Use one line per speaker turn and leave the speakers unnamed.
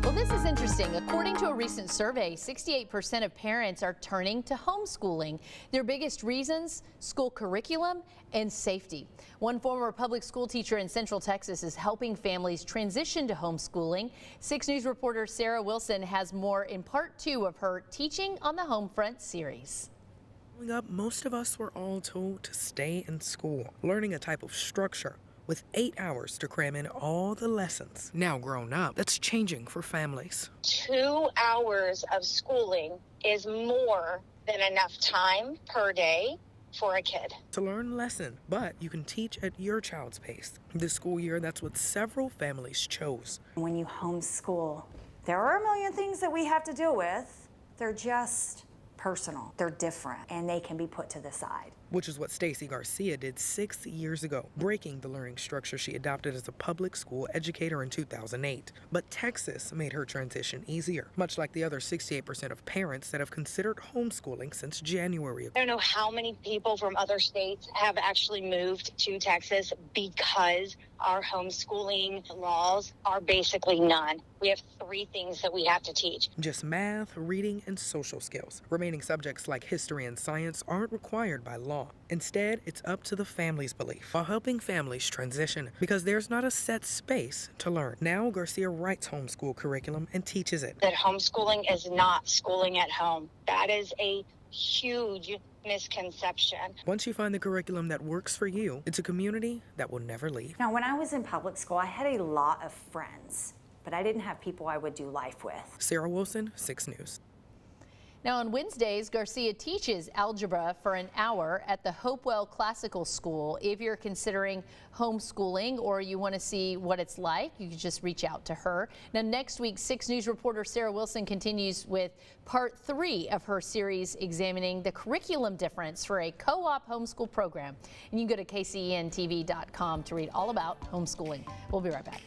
Well, this is interesting. According to a recent survey, 68% of parents are turning to homeschooling. Their biggest reasons: school curriculum and safety. One former public school teacher in Central Texas is helping families transition to homeschooling. 6 News reporter Sarah Wilson has more in part 2 of her Teaching on the Homefront series.
Growing up, most of us were all told to stay in school, learning a type of structure with 8 hours to cram in all the lessons. Now grown up, that's changing for families.
2 hours of schooling is more than enough time per day for a kid
To learn lesson, but you can teach at your child's pace. This school year, that's what several families chose.
When you homeschool, there are a million things that we have to deal with. They're just personal. They're different, and they can be put to the side.
Which is what Stacy Garcia did 6 years ago, breaking the learning structure she adopted as a public school educator in 2008. But Texas made her transition easier, much like the other 68% of parents that have considered homeschooling since January.
I don't know how many people from other states have actually moved to Texas because our homeschooling laws are basically none. We have 3 things that we have to teach.
Just math, reading, and social skills. Remaining subjects like history and science aren't required by law. Instead, it's up to the family's belief, while helping families transition, because there's not a set space to learn. Now, Garcia writes homeschool curriculum and teaches it.
That homeschooling is not schooling at home. That is a huge misconception.
Once you find the curriculum that works for you, it's a community that will never leave.
Now, when I was in public school, I had a lot of friends, but I didn't have people I would do life with.
Sarah Wilson, 6 News.
Now on Wednesdays, Garcia teaches algebra for an hour at the Hopewell Classical School. If you're considering homeschooling or you want to see what it's like, you can just reach out to her. Now next week, 6 News reporter Sarah Wilson continues with part 3 of her series examining the curriculum difference for a co-op homeschool program. And you can go to kcentv.com to read all about homeschooling. We'll be right back.